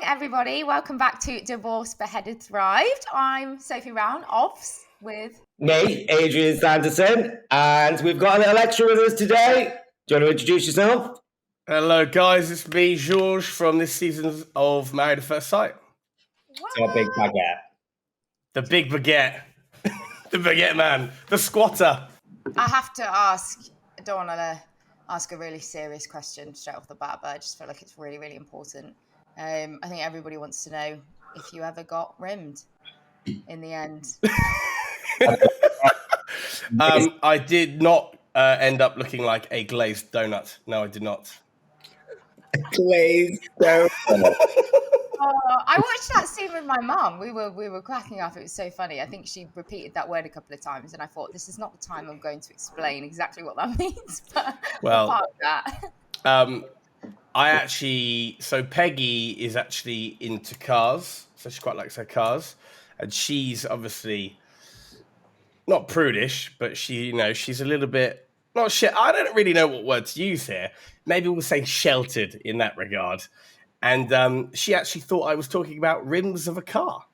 everybody. Welcome back to Divorce Beheaded Thrived. I'm Sophie Round, OFS, with me, Adrian Sanderson, and we've got a little extra with us today. Do you want to introduce yourself? Hello, guys. It's me, Georges, from this season of Married at First Sight. It's our big baguette. The big baguette. The Baguette Man. The squatter. I have to ask, I don't want to ask a really serious question straight off the bat, but I just feel like it's really, really important. I think everybody wants to know if you ever got rimmed in the end. I did not end up looking like a glazed donut. No, I did not. Glazed donut. I watched that scene with my mum. We were cracking up. It was so funny. I think she repeated that word a couple of times, and I thought, this is not the time I'm going to explain exactly what that means. But well, apart from that. So Peggy is actually into cars, so she quite likes her cars, and she's obviously not prudish, but she's a little bit not shit. I don't really know what word to use here. Maybe we'll say sheltered in that regard. And she actually thought I was talking about rims of a car.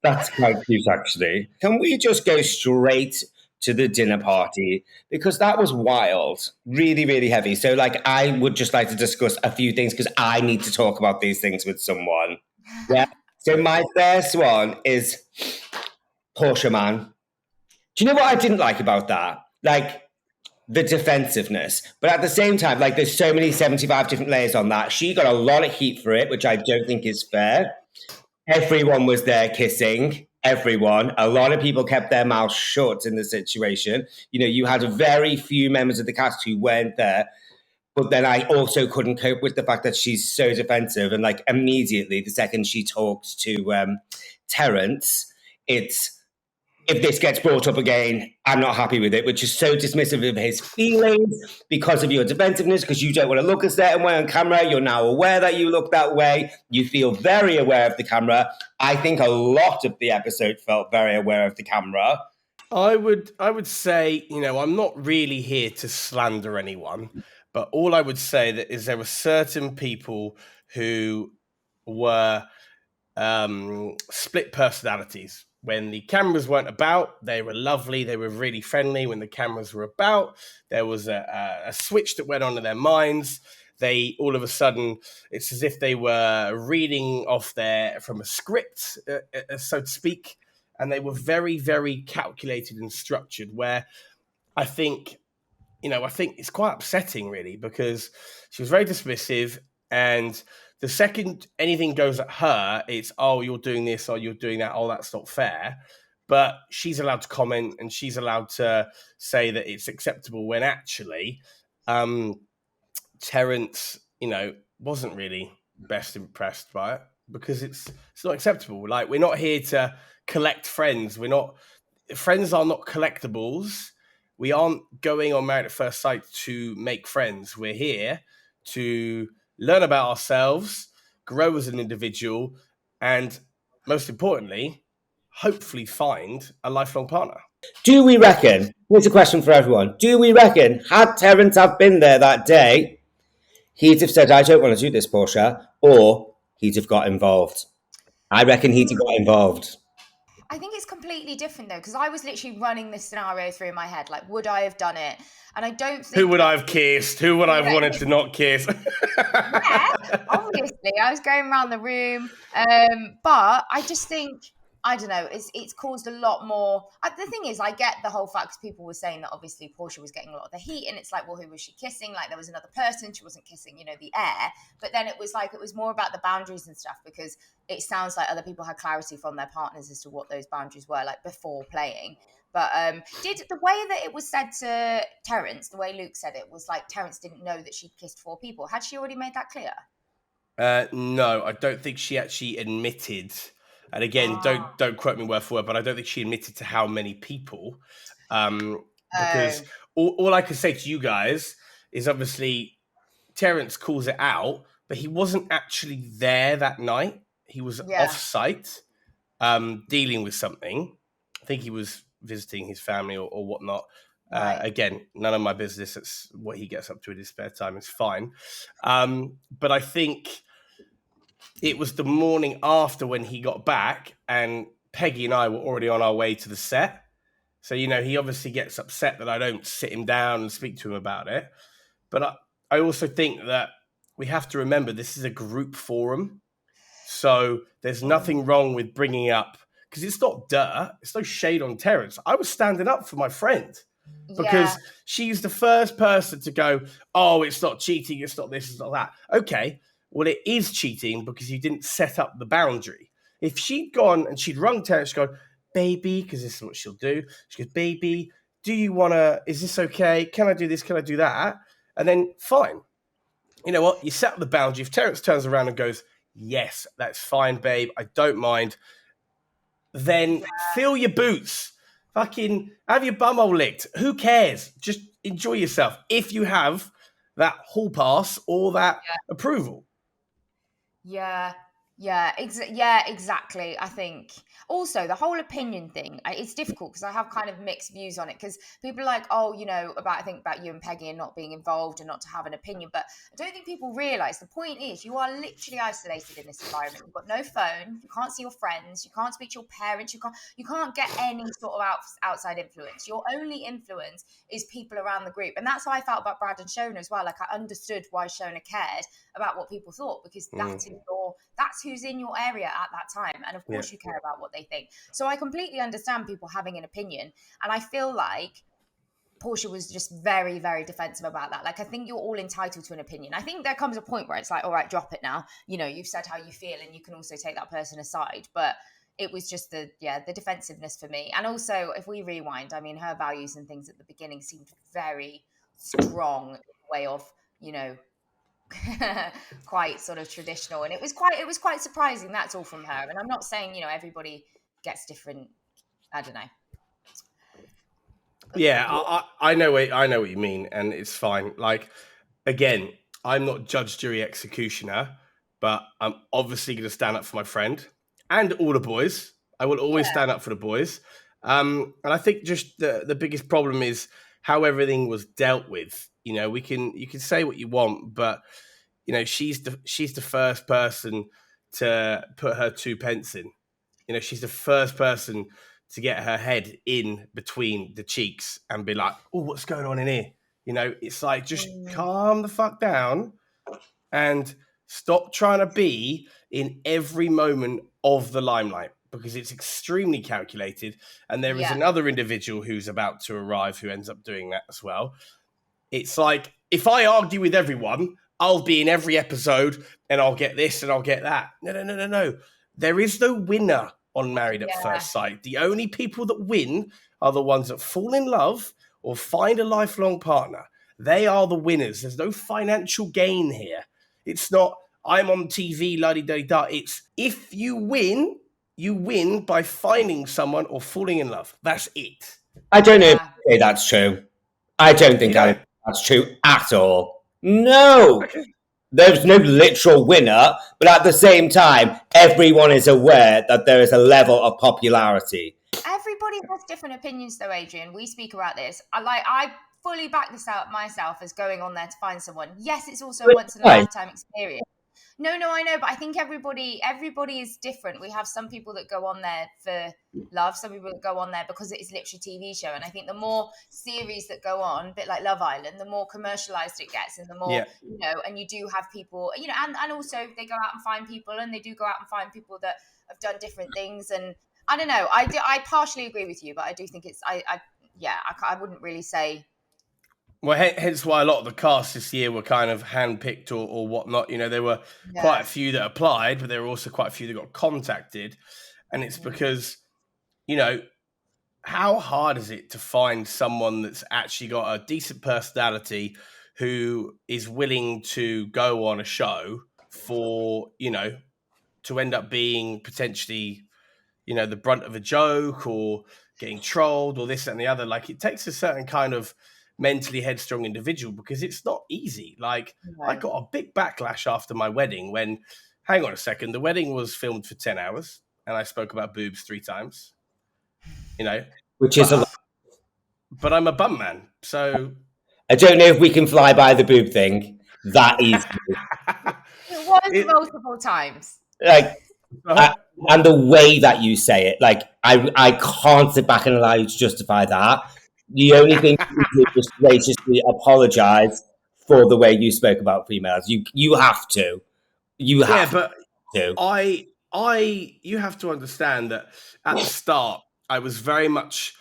That's quite cute, actually. Can we just go straight to the dinner party? Because that was wild, really, really heavy. So, I would just like to discuss a few things because I need to talk about these things with someone. Yeah. So my first one is Porsche Man. Do you know what I didn't like about that? The defensiveness. But at the same time, there's so many 75 different layers on that. She got a lot of heat for it, which I don't think is fair. Everyone was there kissing. Everyone. A lot of people kept their mouths shut in the situation. You had very few members of the cast who weren't there. But then I also couldn't cope with the fact that she's so defensive. And immediately, the second she talks to Terence, it's, if this gets brought up again, I'm not happy with it, which is so dismissive of his feelings because of your defensiveness, because you don't want to look a certain way on camera. You're now aware that you look that way. You feel very aware of the camera. I think a lot of the episode felt very aware of the camera. I would say, I'm not really here to slander anyone, but all I would say that is there were certain people who were split personalities. When the cameras weren't about, they were lovely. They were really friendly. When the cameras were about, there was a switch that went on in their minds. They all of a sudden, it's as if they were reading off from a script, so to speak. And they were very, very calculated and structured, where I think it's quite upsetting, really, because she was very dismissive. And the second anything goes at her, it's, oh, you're doing this or you're doing that. Oh, that's not fair. But she's allowed to comment and she's allowed to say that it's acceptable when actually Terence, wasn't really best impressed by it because it's not acceptable. We're not here to collect friends. Friends are not collectibles. We aren't going on Married at First Sight to make friends. We're here to learn about ourselves, grow as an individual, and most importantly, hopefully find a lifelong partner. Do we reckon, here's a question for everyone, do we reckon, had Terence have been there that day, he'd have said, I don't want to do this, Portia, or he'd have got involved? I reckon he'd have got involved. I think it's completely different, though, because I was literally running this scenario through my head. Would I have done it? And I don't think... Who would I have kissed? Who would I have wanted to not kiss? Yeah, obviously. I was going around the room. But I just think, I don't know, it's caused a lot more... The thing is, I get the whole fact, because people were saying that obviously Portia was getting a lot of the heat, and it's well, who was she kissing? There was another person, she wasn't kissing, the air. But then it was more about the boundaries and stuff, because it sounds like other people had clarity from their partners as to what those boundaries were, before playing. But did the way that it was said to Terence, the way Luke said it, was Terence didn't know that she'd kissed 4 people. Had she already made that clear? No, I don't think she actually admitted. And again, don't quote me word for word, but I don't think she admitted to how many people. Because all I can say to you guys is obviously Terence calls it out, but he wasn't actually there that night. He was off-site dealing with something. I think he was visiting his family or whatnot. Right. Again, none of my business. It's what he gets up to in his spare time. It's fine. But I think it was the morning after when he got back, and Peggy and I were already on our way to the set. So, he obviously gets upset that I don't sit him down and speak to him about it. But I also think that we have to remember this is a group forum. So there's nothing wrong with bringing up, because it's not dirt. It's no shade on Terence. I was standing up for my friend because she's the first person to go, oh, it's not cheating. It's not this, it's not that. Okay, well, it is cheating because you didn't set up the boundary. If she'd gone and she'd rung Terence, she'd go, baby, because this is what she'll do. She goes, baby, do you want to, is this okay? Can I do this? Can I do that? And then fine. You know what? You set up the boundary. If Terence turns around and goes, yes, that's fine, babe, I don't mind, then fill your boots. Fucking have your bumhole licked. Who cares? Just enjoy yourself if you have that hall pass or that approval. Yeah, exactly. I think also the whole opinion thing, it's difficult because I have kind of mixed views on it, because people are like, oh, I think about you and Peggy and not being involved and not to have an opinion. But I don't think people realize the point is you are literally isolated in this environment. You've got no phone, you can't see your friends, you can't speak to your parents, you can't get any sort of outside influence. Your only influence is people around the group. And that's how I felt about Brad and Shona as well. Like, I understood why Shona cared about what people thought, because that's who's in your area at that time, and of course you care about what they think. So I completely understand people having an opinion, and I feel like Portia was just very, very defensive about that. Like, I think you're all entitled to an opinion. I think there comes a point where it's like, all right, drop it now. You've said how you feel, and you can also take that person aside. But it was just the defensiveness for me. And also, if we rewind, I mean, her values and things at the beginning seemed very strong in the way of, quite sort of traditional, and it was quite surprising. That's all from her. And I'm not saying everybody gets different. I don't know. Yeah, I know what you mean, and it's fine. Like, again, I'm not judge, jury, executioner, but I'm obviously going to stand up for my friend and all the boys. I will always stand up for the boys. And I think just the biggest problem is how everything was dealt with. You can say what you want, but she's the first person to put her 2 pence in. She's the first person to get her head in between the cheeks and be like, oh, what's going on in here? It's like, just calm the fuck down and stop trying to be in every moment of the limelight, because it's extremely calculated. And there is another individual who's about to arrive who ends up doing that as well. It's like, if I argue with everyone, I'll be in every episode and I'll get this and I'll get that. No. There is no winner on Married at First Sight. The only people that win are the ones that fall in love or find a lifelong partner. They are the winners. There's no financial gain here. It's not, I'm on TV, la-di-da-di-da. It's, if you win by finding someone or falling in love. That's it. I don't know if that's true. I don't think that's true at all. No. Okay. There's no literal winner, but at the same time, everyone is aware that there is a level of popularity. Everybody has different opinions, though, Adrian. We speak about this. I fully back this out myself as going on there to find someone. Yes, it's also a once-in-a-lifetime experience. No, I know, but I think everybody is different. We have some people that go on there for love, some people that go on there because it is literally a TV show. And I think the more series that go on, a bit like Love Island, the more commercialized it gets, and the more, and you do have people, and also they go out and find people, and they do go out and find people that have done different things. And I don't know, I partially agree with you, but I do think it's, I wouldn't really say. Well, hence why a lot of the cast this year were kind of handpicked or whatnot. There were quite a few that applied, but there were also quite a few that got contacted. And it's because, how hard is it to find someone that's actually got a decent personality who is willing to go on a show for, to end up being potentially, the brunt of a joke or getting trolled or this and the other. Like, it takes a certain kind of mentally headstrong individual, because it's not easy. Like, I got a big backlash after my wedding when, hang on a second, the wedding was filmed for 10 hours and I spoke about boobs 3 times, which is a lot. but I'm a bum man, so I don't know if we can fly by the boob thing that easily. It was multiple times. Like, and the way that you say it, like, I can't sit back and allow you to justify that. The only thing you do is graciously apologize for the way you spoke about females. You have to. You have to. You have to understand that at the start, I was very much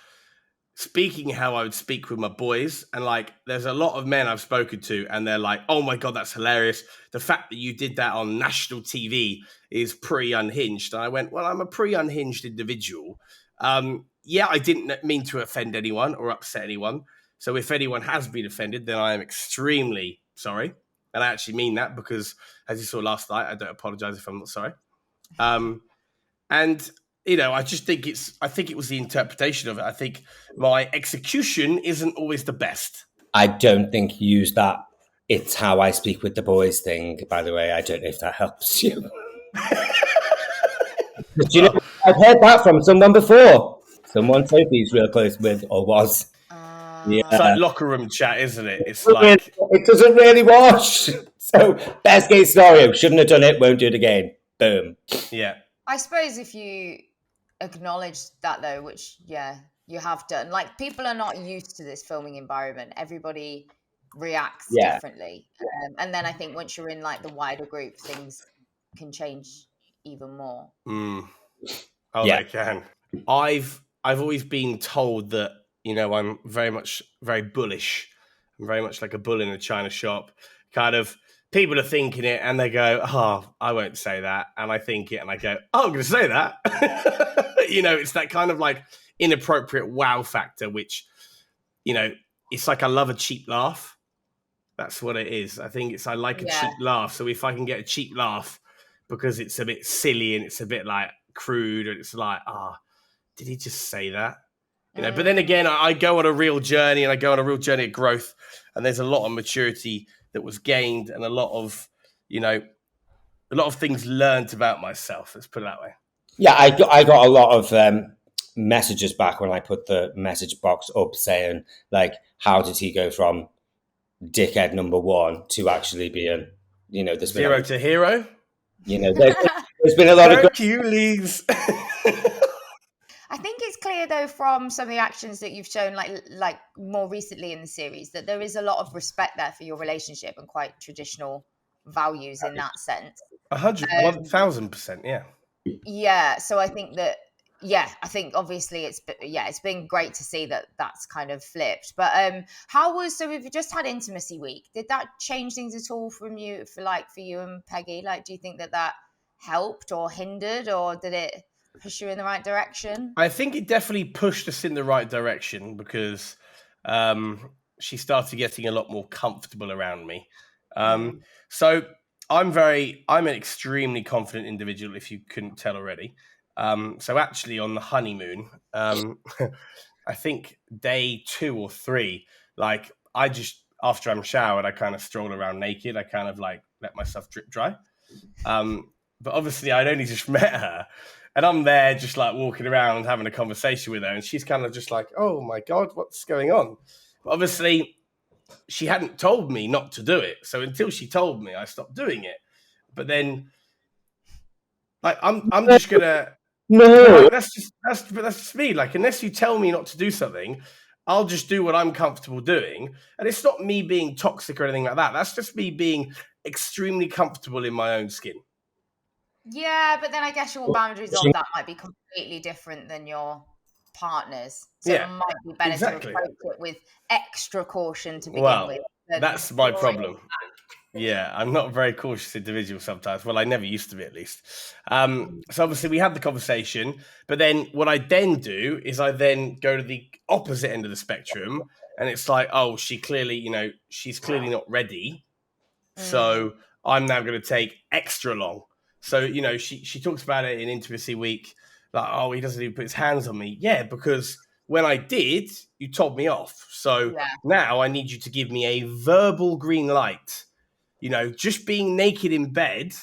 speaking how I would speak with my boys. And like, there's a lot of men I've spoken to, and they're like, oh my God, that's hilarious. The fact that you did that on national TV is pretty unhinged. And I went, well, I'm a pretty unhinged individual. Yeah, I didn't mean to offend anyone or upset anyone. So if anyone has been offended, then I am extremely sorry. And I actually mean that, because as you saw last night, I don't apologize if I'm not sorry. And you know, I think it was the interpretation of it. I think my execution isn't always the best. I don't think you use that "it's how I speak with the boys" thing, by the way. I don't know if that helps you. You know, I've heard that from someone before. Someone Sophie's real close with, or was. Yeah. It's like locker room chat, isn't it? It's like it doesn't really wash. So best case scenario, shouldn't have done it, won't do it again. Boom. Yeah. I suppose if you acknowledge that, though, which you have done, like, people are not used to this filming environment. Everybody reacts differently. And then I think once you're in like the wider group, things can change even more. They can. I've always been told that, you know, I'm very bullish. I'm very much like a bull in a china shop. Kind of, people are thinking it and they go, oh, I won't say that. And I think it and I go, oh, I'm going to say that. You know, it's that kind of like inappropriate wow factor, which, you know, it's like I love a cheap laugh. That's what it is. I think I like a cheap laugh. So if I can get a cheap laugh because it's a bit silly and it's a bit like crude, and it's like, did he just say that? You know, but then again, I go on a real journey, and I go on a real journey of growth, and there's a lot of maturity that was gained, and a lot of things learned about myself. Let's put it that way. Yeah, I got a lot of messages back when I put the message box up saying, like, how did he go from dickhead number one to actually being, you know, this zero to hero? You know, there's been a lot of Hercules. I think it's clear, though, from some of the actions that you've shown, like more recently in the series, that there is a lot of respect there for your relationship and quite traditional values in that sense. 1,000%, yeah. Yeah, so I think that, obviously it's been great to see that that's kind of flipped. But so we've just had Intimacy Week. Did that change things at all for you and Peggy? Like, do you think that helped or hindered, or did it push you in the right direction? I think it definitely pushed us in the right direction, because she started getting a lot more comfortable around me. So I'm an extremely confident individual, if you couldn't tell already. So actually on the honeymoon, I think day 2 or 3, like, I just, after I'm showered, I kind of stroll around naked. I kind of like let myself drip dry. But obviously I'd only just met her, and I'm there just like walking around having a conversation with her, and she's kind of just like, oh my God, what's going on? But obviously she hadn't told me not to do it. So until she told me, I stopped doing it. But then, like, I'm just gonna, no, that's just me. Like, unless you tell me not to do something, I'll just do what I'm comfortable doing. And it's not me being toxic or anything like that. That's just me being extremely comfortable in my own skin. Yeah, but then I guess your boundaries on that might be completely different than your partner's. So it might be better to approach it with extra caution to begin with. That's my problem. Yeah, I'm not a very cautious individual sometimes. Well, I never used to be, at least. So obviously we had the conversation, but then what I then do is I then go to the opposite end of the spectrum, and it's like, oh, she's clearly not ready. So I'm now going to take extra long. So, you know, she talks about it in Intimacy Week, like, oh, he doesn't even put his hands on me. Yeah, because when I did, you told me off. So now I need you to give me a verbal green light. You know, just being naked in bed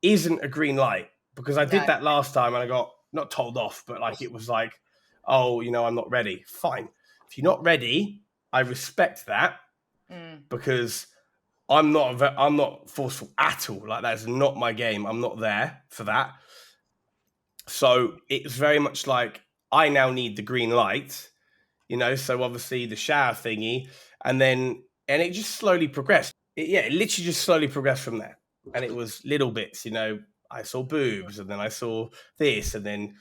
isn't a green light, because I did that last time and I got not told off, but like, it was like, oh, you know, I'm not ready. Fine. if you're not ready, I respect that because I'm not forceful at all. Like, that's not my game. I'm not there for that. So it's very much like I now need the green light, so obviously the shower thingy, and it just slowly progressed. It literally just slowly progressed from there. And it was little bits, I saw boobs, and then I saw this, and then,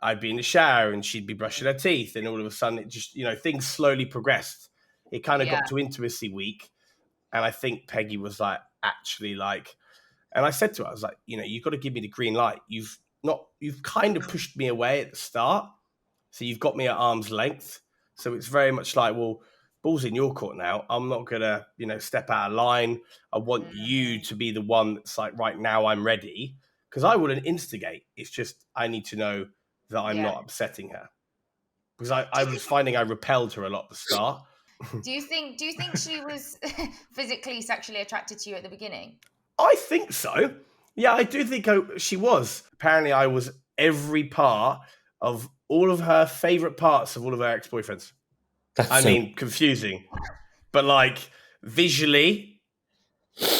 I'd be in the shower and she'd be brushing her teeth, and all of a sudden it just, things slowly progressed. It kind of got to intimacy week. And I think Peggy was like, actually, like, and I said to her, I was like, you've got to give me the green light. You've kind of pushed me away at the start. So you've got me at arm's length. So it's very much like, well, ball's in your court now. I'm not going to, step out of line. I want you to be the one that's like, right now I'm ready. Because I wouldn't instigate. It's just, I need to know that I'm not upsetting her. Because I was finding I repelled her a lot at the start. Do you think she was physically, sexually attracted to you at the beginning? I think so. Yeah, I do think she was. Apparently I was every part of all of her favourite parts of all of her ex-boyfriends. Confusing. But like visually,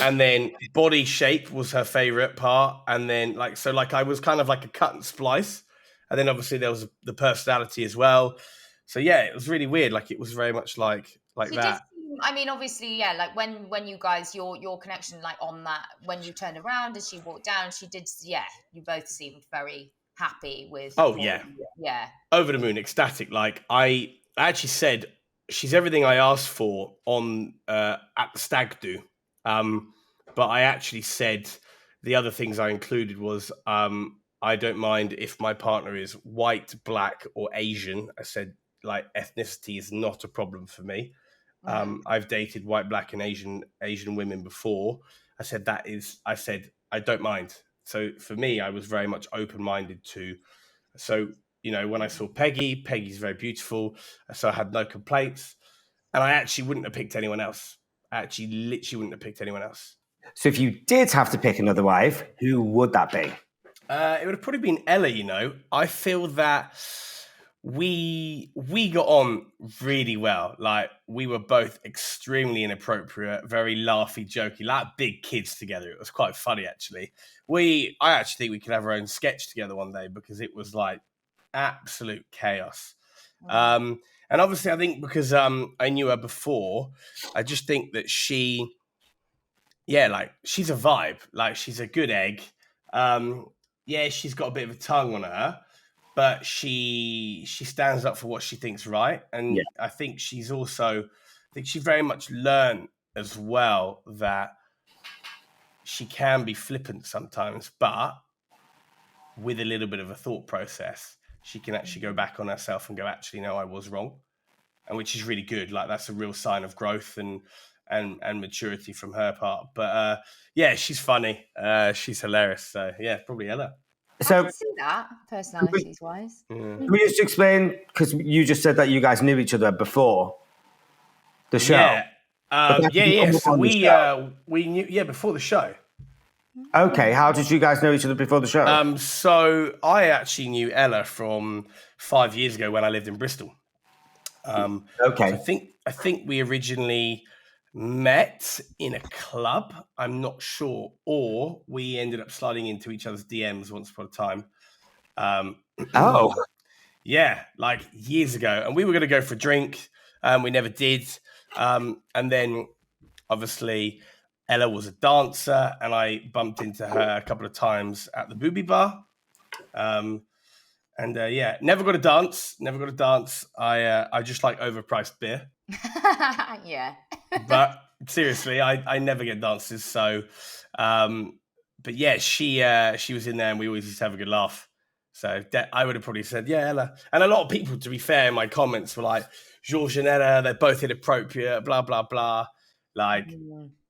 and then body shape was her favourite part. And then I was kind of like a cut and splice. And then obviously there was the personality as well. So yeah, it was really weird. Like, it was very much like that. Obviously, yeah, like when you guys, your connection, like on that, when you turned around and she walked down, she did, you both seemed very happy with. Oh, yeah. Yeah. Over the moon, ecstatic. Like, I actually said, she's everything I asked for on at the stag do. But I actually said the other things I included was, I don't mind if my partner is white, black, or Asian. I said, like, ethnicity is not a problem for me. I've dated white, black, and Asian women before. I said I don't mind. So for me, I was very much open-minded to. So, when I saw Peggy's very beautiful. So I had no complaints, and I actually wouldn't have picked anyone else. I actually literally wouldn't have picked anyone else. So if you did have to pick another wife, who would that be? It would have probably been Ella. I feel that we got on really well. Like, we were both extremely inappropriate, very laughy, jokey, like big kids together. It was quite funny, actually. I actually think we could have our own sketch together one day, because it was like absolute chaos. And obviously I think because I knew her before, I just think that she's a vibe. Like, she's a good egg. She's got a bit of a tongue on her, but she stands up for what she thinks right. And I think she very much learned as well that she can be flippant sometimes, but with a little bit of a thought process, she can actually go back on herself and go, actually, no, I was wrong. And which is really good. Like, that's a real sign of growth and maturity from her part. But she's funny. She's hilarious. So yeah, probably Ella. So I can see that, personalities wise. Can we just explain, because you just said that you guys knew each other before the show. So we knew before the show. Okay, how did you guys know each other before the show? So I actually knew Ella from 5 years ago when I lived in Bristol. Okay. So I think we originally met in a club. I'm not sure, or we ended up sliding into each other's DMs once upon a time. Like years ago, and we were going to go for a drink. We never did. And then obviously Ella was a dancer, and I bumped into her a couple of times at the booby bar. Never got a dance. I just like overpriced beer. Yeah. But seriously, I never get dances. So, she was in there, and we always used to have a good laugh. So I would have probably said, yeah, Ella. And a lot of people, to be fair, in my comments were like, Georges and Ella, they're both inappropriate, blah, blah, blah. Like,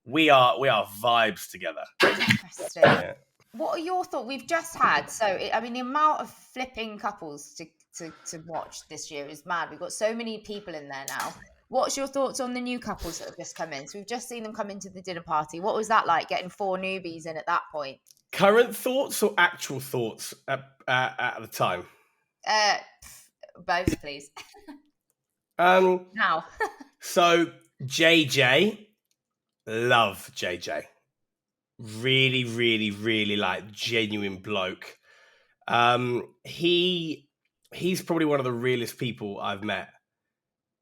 we are vibes together. Interesting. Yeah. What are your thoughts? We've just had, the amount of flipping couples to watch this year is mad. We've got so many people in there now. What's your thoughts on the new couples that have just come in? So we've just seen them come into the dinner party. What was that like, getting 4 newbies in at that point? Current thoughts or actual thoughts at the time? Both, please. Now. So JJ, love JJ. Really, really, really like genuine bloke. He's probably one of the realest people I've met.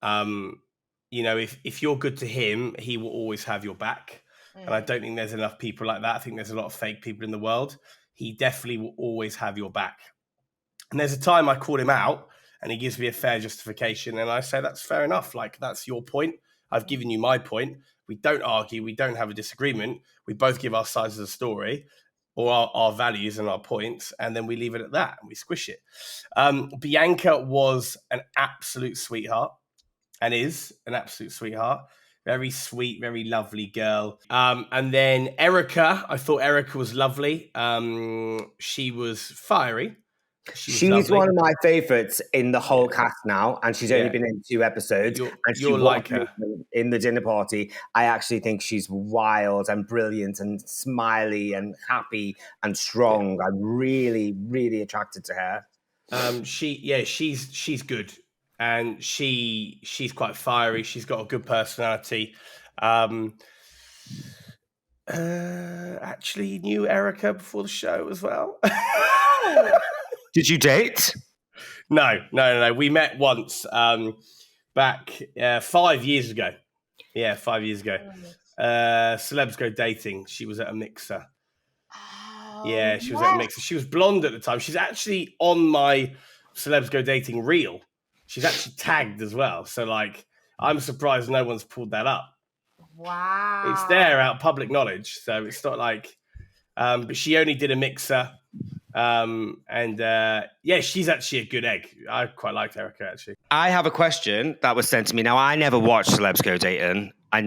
If you're good to him, he will always have your back. And I don't think there's enough people like that. I think there's a lot of fake people in the world. He definitely will always have your back. And there's a time I called him out and he gives me a fair justification. And I say, that's fair enough. Like, that's your point. I've given you my point. We don't argue. We don't have a disagreement. We both give our sides of the story or our values and our points. And then we leave it at that and we squish it. Bianca was an absolute sweetheart and is an absolute sweetheart. Very sweet, very lovely girl. And then Erica, I thought Erica was lovely. She was fiery. She's one of my favourites in the whole cast now, and she's only been in 2 episodes. You'll like her. In the dinner party, I actually think she's wild and brilliant and smiley and happy and strong. Yeah. I'm really, really attracted to her. She's good, and she's quite fiery. She's got a good personality. Actually knew Erica before the show as well. Did you date? No. We met once back 5 years ago. Yeah, 5 years ago. Celebs Go Dating. She was at a mixer. Yeah, she was at a mixer. She was blonde at the time. She's actually on my Celebs Go Dating reel. She's actually tagged as well. So, like, I'm surprised no one's pulled that up. Wow. It's there, out public knowledge. So it's not like... but she only did a mixer. She's actually a good egg. I quite liked Erica, actually. I have a question that was sent to me. Now, I never watched Celebs Go Dating. I've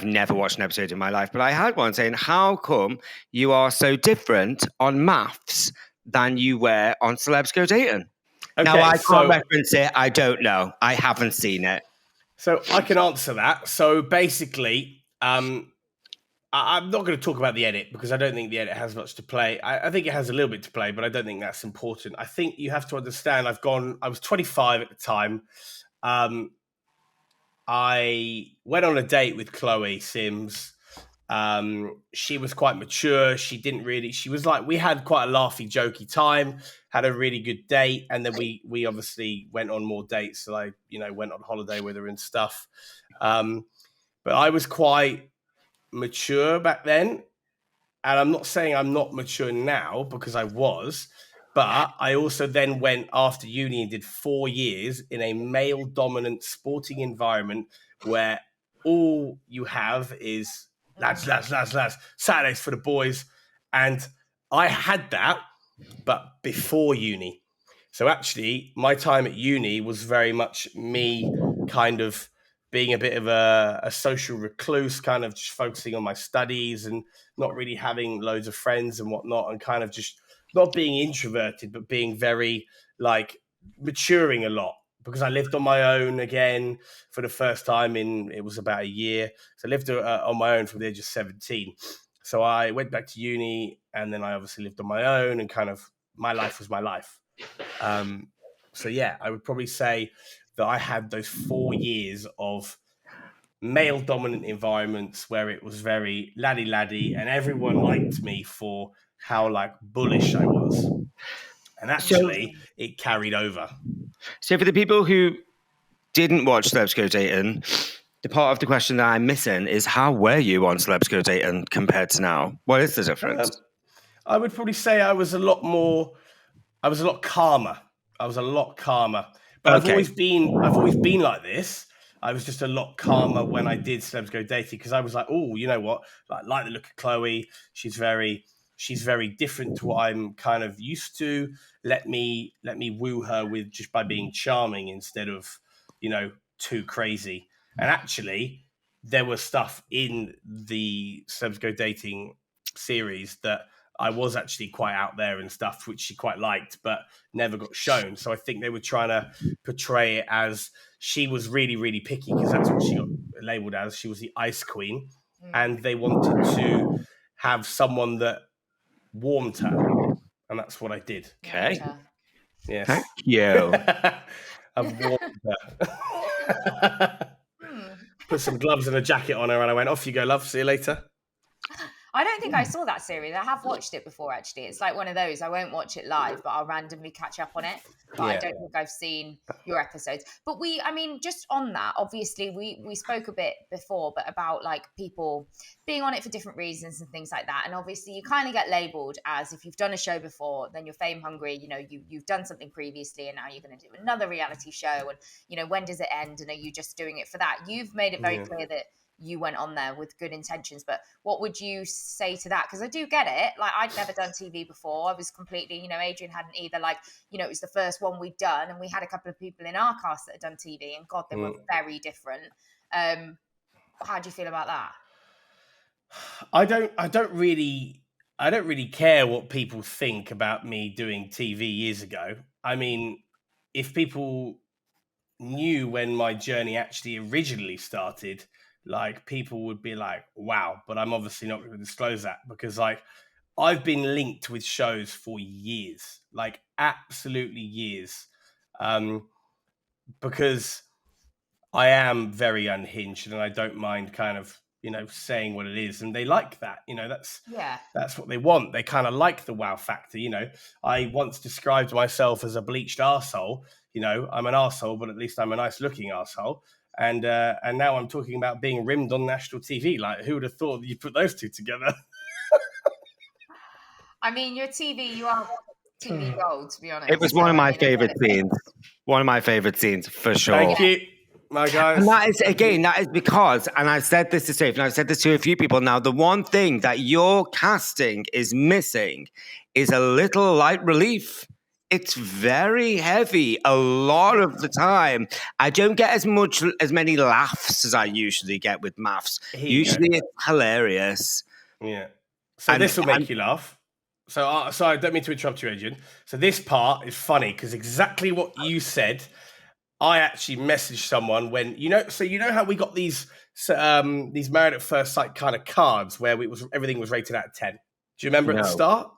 never watched an episode in my life, but I had one saying, how come you are so different on maths than you were on Celebs Go Dating? Okay, now, I can't reference it. I don't know. I haven't seen it. So I can answer that. So basically, I'm not going to talk about the edit because I don't think the edit has much to play. I think it has a little bit to play, but I don't think that's important. I think you have to understand, I was 25 at the time. I went on a date with Chloe Sims. She was quite mature. She was like, we had quite a laughy, jokey time, had a really good date. And then we obviously went on more dates. So I, went on holiday with her and stuff. But I was quite mature back then, and I'm not saying I'm not mature now because I was, but I also then went after uni and did 4 years in a male dominant sporting environment where all you have is lads, Saturdays for the boys. And I had that, but before uni. So actually my time at uni was very much me kind of being a bit of a social recluse, kind of just focusing on my studies and not really having loads of friends and whatnot, and kind of just not being introverted, but being very like maturing a lot because I lived on my own again for the first time it was about a year. So I lived on my own from the age of 17. So I went back to uni and then I obviously lived on my own and kind of my life was my life. So yeah, I would probably say that I had those 4 years of male dominant environments where it was very laddie and everyone liked me for how like bullish I was. And actually it carried over. So for the people who didn't watch Celebs Go Dating, the part of the question that I'm missing is how were you on Celebs Go Dating compared to now? What is the difference? I would probably say I was a lot calmer. But I've always been like this. I was just a lot calmer when I did Celebs Go Dating because I was like, oh, you know what? Like the look of Chloe. She's very different to what I'm kind of used to. Let me woo her with just by being charming instead of, too crazy. And actually, there was stuff in the Celebs Go Dating series that I was actually quite out there and stuff, which she quite liked, but never got shown. So I think they were trying to portray it as she was really, really picky because that's what she got labeled as. She was the ice queen. And they wanted to have someone that warmed her. And that's what I did. Okay. Yes. Thank you. I've warmed her. Put some gloves and a jacket on her, and I went, "Off you go, love. See you later." I don't think I saw that series. I have watched it before, actually. It's like one of those. I won't watch it live, but I'll randomly catch up on it. But I don't think I've seen your episodes. But just on that, obviously, we spoke a bit before, but about like people being on it for different reasons and things like that. And obviously, you kind of get labelled as, if you've done a show before, then you're fame hungry. You know, you've done something previously, and now you're going to do another reality show. And you know, when does it end? And are you just doing it for that? You've made it very clear that you went on there with good intentions, but what would you say to that? Because I do get it. Like, I'd never done TV before. I was completely, you know, Adrian hadn't either. Like, you know, it was the first one we'd done, and we had a couple of people in our cast that had done TV, and God, they were very different. How do you feel about that? I don't really care what people think about me doing TV years ago. I mean, if people knew when my journey actually originally started, like, people would be like, wow, but I'm obviously not going to disclose that, because like, I've been linked with shows for years, like absolutely years, because I am very unhinged, and I don't mind kind of, you know, saying what it is, and they like that, you know, that's what they want. They kind of like the wow factor, you know. I once described myself as a bleached arsehole. You know, I'm an arsehole, but at least I'm a nice looking arsehole. And now I'm talking about being rimmed on national TV. Like, who would have thought that you'd put those two together? I mean, your TV, you are TV gold, to be honest. It was one of my favorite scenes. One of my favorite scenes, for sure. Thank you, my guys. And that is because, and I've said this to Sophie, and I've said this to a few people now, the one thing that your casting is missing is a little light relief. It's very heavy a lot of the time. I don't get as many laughs as I usually get with maths. Usually it's hilarious. Yeah. So this will make you laugh. So I don't mean to interrupt you, Adrian. So this part is funny because exactly what you said, I actually messaged someone when, you know how we got these Married at First Sight kind of cards where everything was rated out of 10. Do you remember at the start?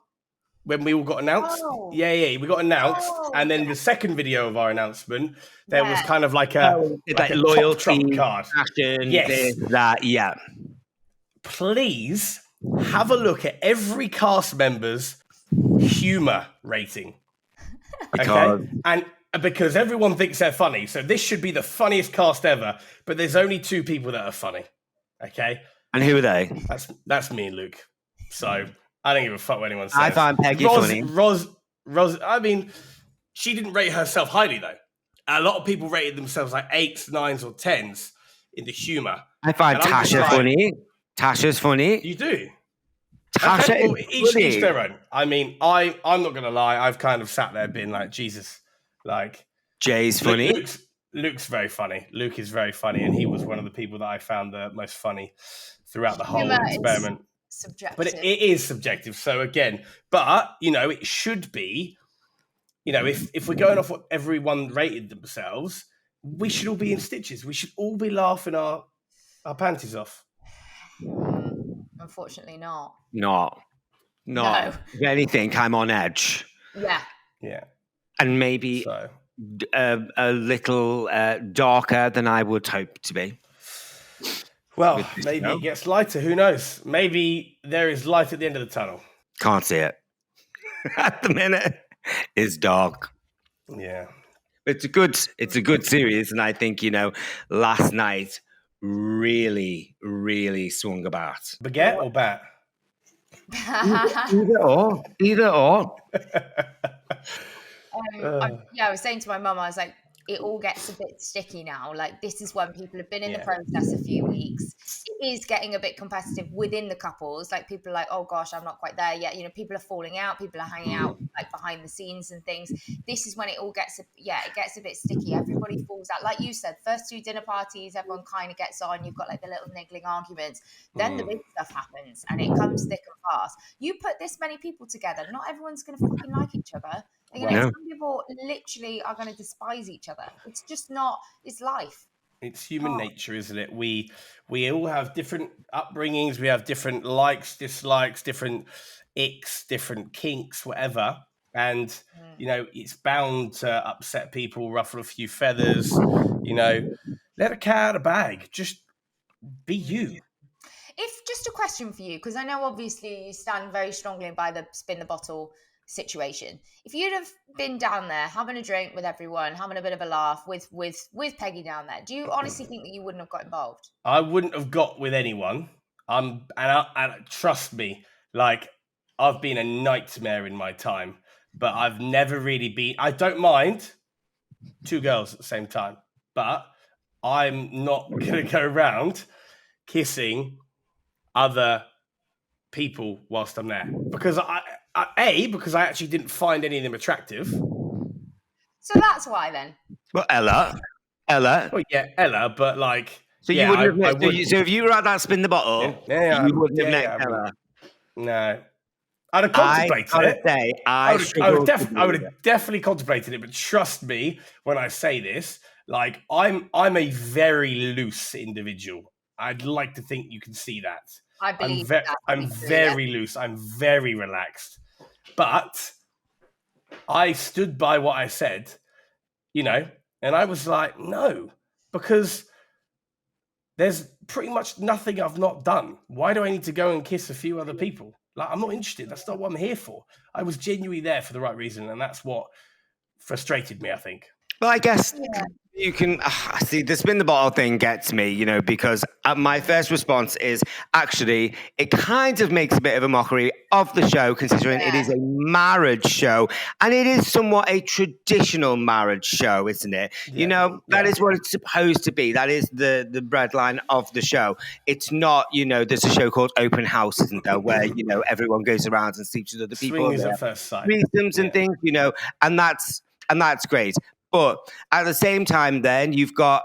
When we all got announced? Oh. Yeah, we got announced. And then the second video of our announcement, there was kind of like a loyalty Trump card. Passion, yes. This, that, yeah. Please have a look at every cast member's humor rating. Because... Okay? And because everyone thinks they're funny. So this should be the funniest cast ever. But there's only two people that are funny. Okay? And who are they? That's me and Luke. So... I don't give a fuck what anyone says. I find Peggy funny. Roz, I mean, she didn't rate herself highly, though. A lot of people rated themselves like 8s, 9s, or 10s in the humour. I find Tasha funny. Tasha's funny. You do? Tasha is each their own. I mean, I'm not going to lie. I've kind of sat there being like, Jesus. Like, Jay's funny. Luke's very funny. Luke is very funny, and he was one of the people that I found the most funny throughout the whole experiment. Subjective. But it is subjective. So again, you know, it should be, you know, if we're going off what everyone rated themselves, we should all be in stitches. We should all be laughing our panties off. Unfortunately not. No. If anything, I'm on edge. Yeah. And maybe a little darker than I would hope to be. Well, maybe it gets lighter. Who knows? Maybe there is light at the end of the tunnel. Can't see it. At the minute, it's dark. Yeah. It's a good series. And I think, you know, last night really, really swung a bat. Baguette or bat? Either or. I was saying to my mum, I was like, it all gets a bit sticky now. Like, this is when people have been in the process a few weeks. It is getting a bit competitive within the couples. Like, people are like, oh gosh, I'm not quite there yet. You know, people are falling out. People are hanging out like behind the scenes and things. This is when it all gets, it gets a bit sticky. Everybody falls out. Like you said, first 2 dinner parties, everyone kind of gets on. You've got like the little niggling arguments. Then the big stuff happens and it comes thick and fast. You put this many people together, not everyone's going to fucking like each other. Some people literally are going to despise each other. It's just not, it's life. It's human nature, isn't it? We all have different upbringings. We have different likes, dislikes, different icks, different kinks, whatever. And, you know, it's bound to upset people, ruffle a few feathers, you know. Let a cat out of the bag. Just be you. If just a question for you, because I know obviously you stand very strongly by the spin the bottle situation. If you'd have been down there having a drink with everyone, having a bit of a laugh with Peggy down there, do you honestly think that you wouldn't have got involved? I wouldn't have got with anyone. And trust me, like, I've been a nightmare in my time, but I've never really been. I don't mind 2 girls at the same time, but I'm not gonna go around kissing other people whilst I'm there, because because I actually didn't find any of them attractive. So that's why then. Well, Ella. Well, yeah, Ella, but like, So yeah, you wouldn't have. I So if you were at that spin the bottle, you wouldn't have met Ella. No, I'd have contemplated it. I would have definitely contemplated it. But trust me when I say this, like, I'm a very loose individual. I'd like to think you can see that. I believe I'm very loose. I'm very relaxed. But I stood by what I said, you know, and I was like, no, because there's pretty much nothing I've not done. Why do I need to go and kiss a few other people? Like, I'm not interested. That's not what I'm here for. I was genuinely there for the right reason, and that's what frustrated me, I think. Well, I guess you can see the spin the bottle thing gets me, you know, because my first response is actually it kind of makes a bit of a mockery of the show, considering it is a marriage show and it is somewhat a traditional marriage show, isn't it? Yeah. You know, that is what it's supposed to be. That is the breadline of the show. It's not, you know, there's a show called Open House, isn't there, where, you know, everyone goes around and sleeps with other people. Swingers at first sight. Threesomes and things, you know, and that's great. But at the same time, then you've got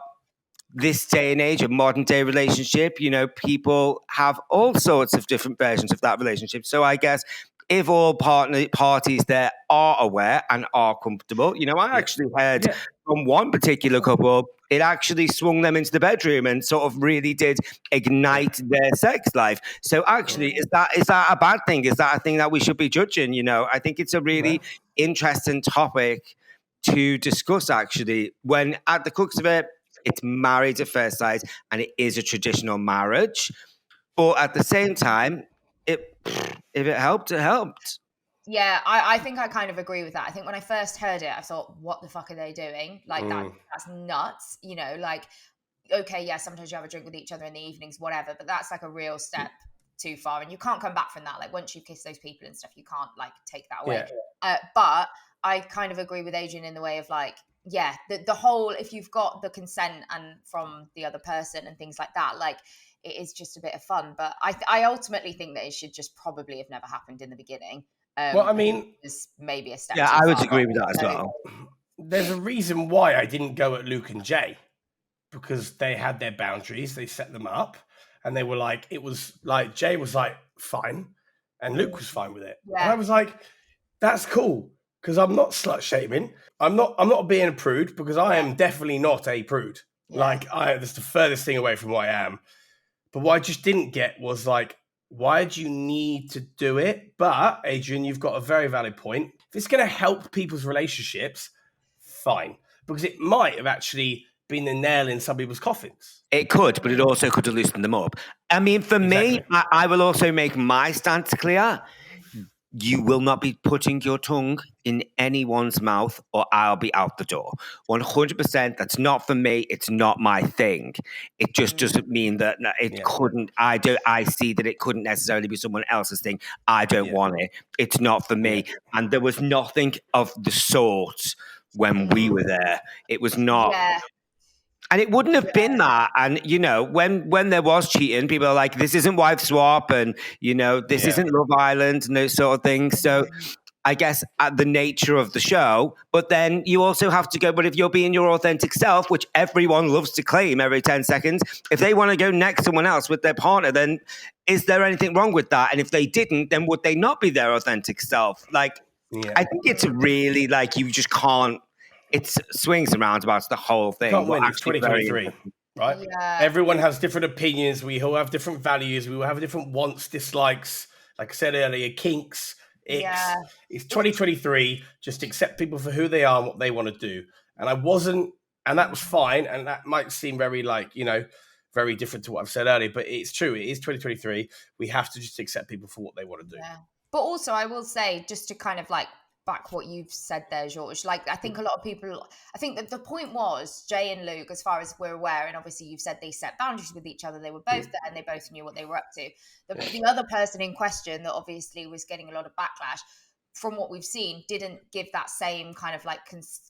this day and age, a modern day relationship. You know, people have all sorts of different versions of that relationship. So I guess if all parties there are aware and are comfortable, you know, I actually heard from one particular couple, it actually swung them into the bedroom and sort of really did ignite their sex life. So actually, is that a bad thing? Is that a thing that we should be judging? You know, I think it's a really interesting topic to discuss, actually, when at the crux of it, it's married at first sight and it is a traditional marriage. But at the same time, if it helped, it helped. Yeah, I think I kind of agree with that. I think when I first heard it, I thought, what the fuck are they doing? Like, that's nuts. You know, like, okay, yeah, sometimes you have a drink with each other in the evenings, whatever, but that's like a real step too far. And you can't come back from that. Like, once you kiss those people and stuff, you can't, like, take that away. But I kind of agree with Adrian in the way of, like, yeah, the whole, if you've got the consent and from the other person and things like that, like, it is just a bit of fun. But I ultimately think that it should just probably have never happened in the beginning. Well, I mean, it's maybe a step. Yeah, I would agree with that as well. There's a reason why I didn't go at Luke and Jay, because they had their boundaries, they set them up, and they were like, it was like, Jay was like, fine, and Luke was fine with it. Yeah. And I was like, that's cool. Because I'm not slut shaming. I'm not being a prude, because I am definitely not a prude. Yeah. Like, that's the furthest thing away from what I am. But what I just didn't get was, like, why do you need to do it? But Adrian, you've got a very valid point. If it's going to help people's relationships, fine. Because it might have actually been the nail in some people's coffins. It could, but it also could have loosened them up. I mean, for me, I will also make my stance clear. You will not be putting your tongue in anyone's mouth or I'll be out the door. 100%. That's not for me. It's not my thing. It just doesn't mean that it couldn't. I see that it couldn't necessarily be someone else's thing. I don't want it. It's not for me. And there was nothing of the sort when we were there. It was not. Yeah. And it wouldn't have been that. And, you know, when there was cheating, people are like, this isn't Wife Swap and, you know, this isn't Love Island and those sort of things. So I guess at the nature of the show, but then you also have to go, but if you're being your authentic self, which everyone loves to claim every 10 seconds, if they want to go next to someone else with their partner, then is there anything wrong with that? And if they didn't, then would they not be their authentic self? Like, I think it's really like you just can't. It's swings and roundabouts, the whole thing. Can't win. It's 2023, right? Yeah. Everyone has different opinions. We all have different values. We all have different wants, dislikes. Like I said earlier, kinks. Yeah. It's 2023. Just accept people for who they are and what they want to do. And I wasn't, and that was fine. And that might seem very very different to what I've said earlier, but it's true. It is 2023. We have to just accept people for what they want to do. Yeah. But also, I will say, just to kind of like back what you've said there, George, like I think a lot of people, I think that the point was Jay and Luke, as far as we're aware, and obviously you've said they set boundaries with each other. They were both there and they both knew what they were up to. The other person in question that obviously was getting a lot of backlash, from what we've seen, didn't give that same kind of like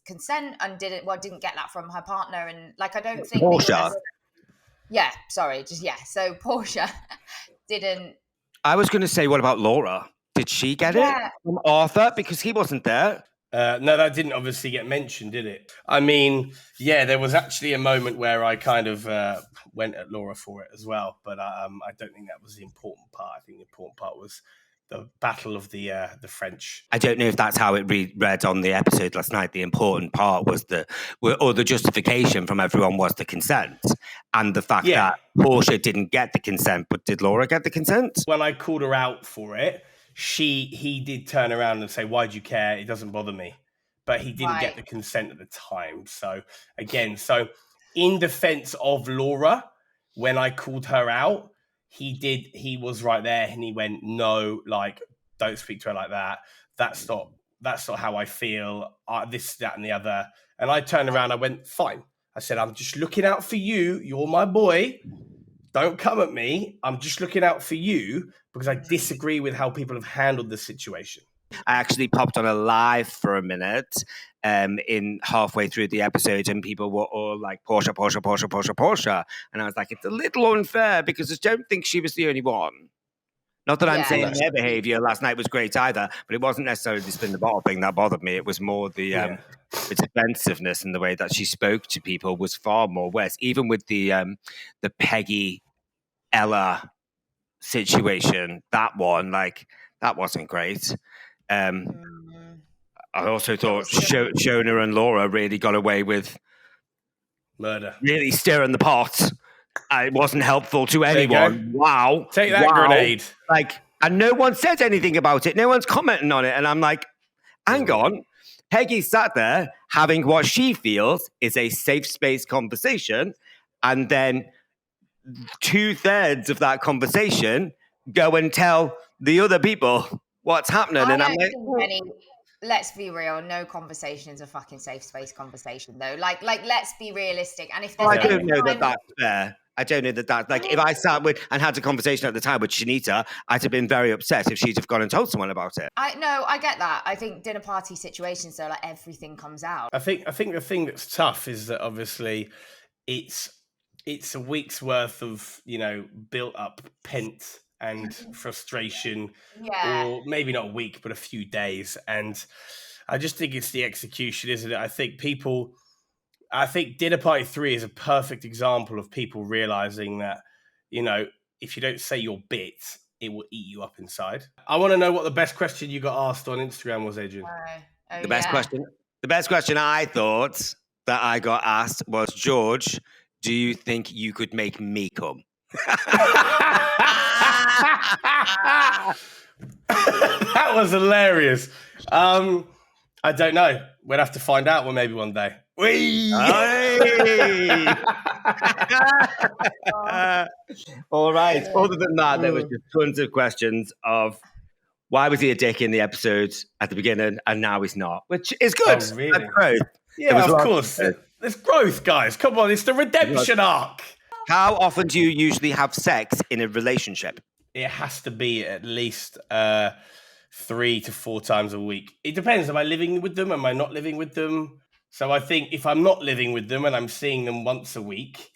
consent and didn't get that from her partner. And like, I don't think Portia. So Portia didn't. I was going to say, what about Laura? Did she get it from Arthur? Because he wasn't there. No, that didn't obviously get mentioned, did it? I mean, yeah, there was actually a moment where I kind of went at Laura for it as well, but I don't think that was the important part. I think the important part was the battle of the French. I don't know if that's how it read on the episode last night. The important part was the justification from everyone was the consent and the fact that Portia didn't get the consent, but did Laura get the consent? When I called her out for it, he did turn around and say, "Why do you care? It doesn't bother me." But he didn't get the consent at the time. So again, in defense of Laura, when I called her out, he was right there and he went, "No, like, don't speak to her like that. That's not how I feel. This, that, and the other." And I turned around, I went, "Fine." I said, "I'm just looking out for you. You're my boy. Don't come at me. I'm just looking out for you because I disagree with how people have handled the situation." I actually popped on a live for a minute in halfway through the episode and people were all like, Portia. And I was like, it's a little unfair because I don't think she was the only one. Not that I'm saying their behaviour last night was great either, but it wasn't necessarily the spin the bottle thing that bothered me. It was more the defensiveness and the way that she spoke to people was far more worse. Even with the Peggy Ella situation, that wasn't great. I also thought Shona and Laura really got away with murder, really stirring the pot. It wasn't helpful to anyone. Wow. Take that grenade. And no one said anything about it. No one's commenting on it. And I'm like, hang on. Peggy sat there having what she feels is a safe space conversation. And then 2/3 of that conversation go and tell the other people what's happening. And I'm like, let's be real, no conversation is a fucking safe space conversation though. Like let's be realistic. And if there's I don't know that that's fair. I don't know that like if I sat with and had a conversation at the time with Shanita, I'd have been very upset if she'd have gone and told someone about it. I get that. I think dinner party situations though, like everything comes out. I think the thing that's tough is that obviously it's a week's worth of, built up pent and frustration, or maybe not a week, but a few days. And I just think it's the execution, isn't it? I think Dinner Party 3 is a perfect example of people realizing that, if you don't say your bit, it will eat you up inside. I want to know what the best question you got asked on Instagram was, Adrian. The best question I thought that I got asked was, George, do you think you could make me come? That was hilarious. I don't know. We'll have to find out maybe one day. All right. Other than that, there was just tons of questions of why was he a dick in the episode at the beginning and now he's not, which is good. Oh, really? That's growth. Yeah, of course. There's growth, guys. Come on, it's the redemption arc. How often do you usually have sex in a relationship? It has to be at least 3 to 4 times a week. It depends. Am I living with them? Am I not living with them? So I think if I'm not living with them and I'm seeing them once a week,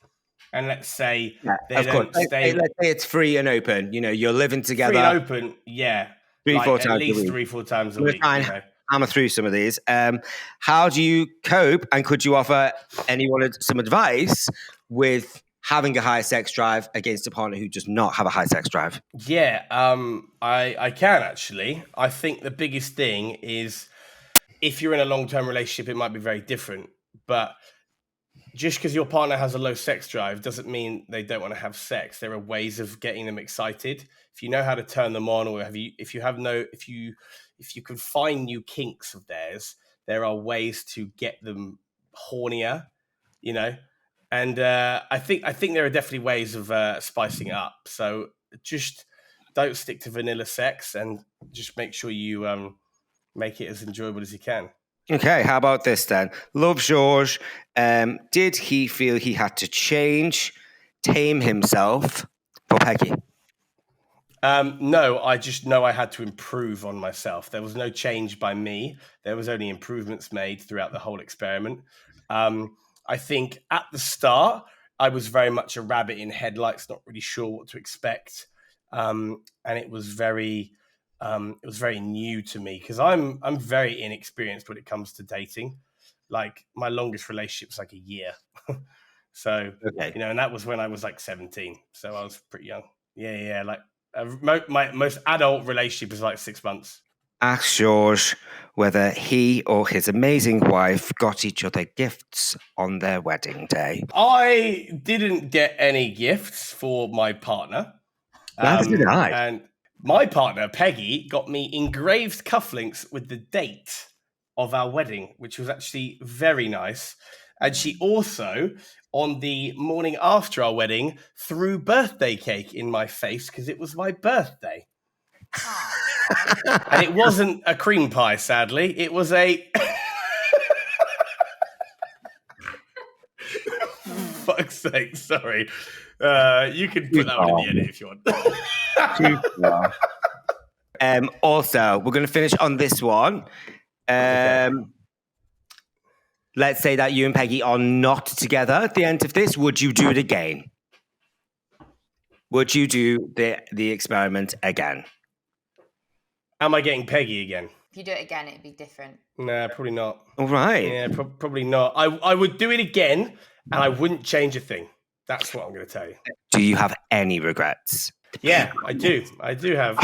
and let's say they don't stay... Let's say it's free and open. You're living together. Free and open, yeah. 3-4 times at least a week. 3-4 times a week. Hammer through some of these. How do you cope? And could you offer anyone some advice with having a high sex drive against a partner who does not have a high sex drive? Yeah, I can actually. I think the biggest thing is if you're in a long-term relationship, it might be very different. But just because your partner has a low sex drive doesn't mean they don't want to have sex. There are ways of getting them excited. If you know how to turn them on, or if you can find new kinks of theirs, there are ways to get them hornier, you know. And I think there are definitely ways of spicing it up. So just don't stick to vanilla sex, and just make sure you make it as enjoyable as you can. Okay, how about this then? Love Georges. Did he feel he had to change, tame himself for Peggy? No, I just know I had to improve on myself. There was no change by me. There was only improvements made throughout the whole experiment. I think at the start, I was very much a rabbit in headlights, not really sure what to expect. And it was very new to me because I'm very inexperienced when it comes to dating. Like my longest relationship was like a year. So, Okay. you know, and that was when I was like 17. So I was pretty young. Yeah. Like my most adult relationship was like 6 months. Ask Georges whether he or his amazing wife got each other gifts on their wedding day. I didn't get any gifts for my partner. Neither did I. And my partner, Peggy, got me engraved cufflinks with the date of our wedding, which was actually very nice. And she also, on the morning after our wedding, threw birthday cake in my face because it was my birthday. And it wasn't a cream pie, sadly. It was a... Fuck's sake, sorry. You can put that one in the edit if you want. Also, we're going to finish on this one. Let's say that you and Peggy are not together at the end of this. Would you do it again? Would you do the experiment again? Am I getting Peggy again? If you do it again, it'd be different. Nah, probably not. All right. Yeah, probably not. I would do it again, and I wouldn't change a thing. That's what I'm going to tell you. Do you have any regrets? Yeah, I do. I do have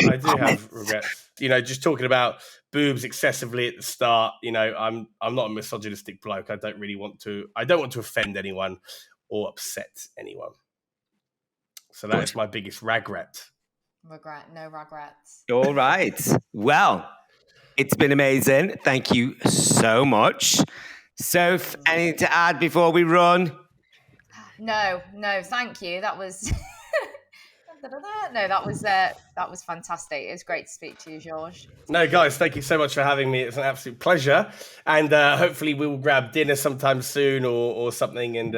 regrets. You know, just talking about boobs excessively at the start. You know, I'm not a misogynistic bloke. I don't want to offend anyone or upset anyone. So that's my biggest regret. No regrets. All right. Well, it's been amazing. Thank you so much. Soph, anything to add before we run? No, thank you. That was that was fantastic. It was great to speak to you, Georges. No, guys, thank you so much for having me. It's an absolute pleasure. And hopefully we'll grab dinner sometime soon or something. And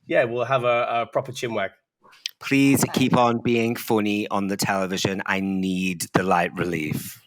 we'll have a proper chinwag. Please keep on being funny on the television. I need the light relief.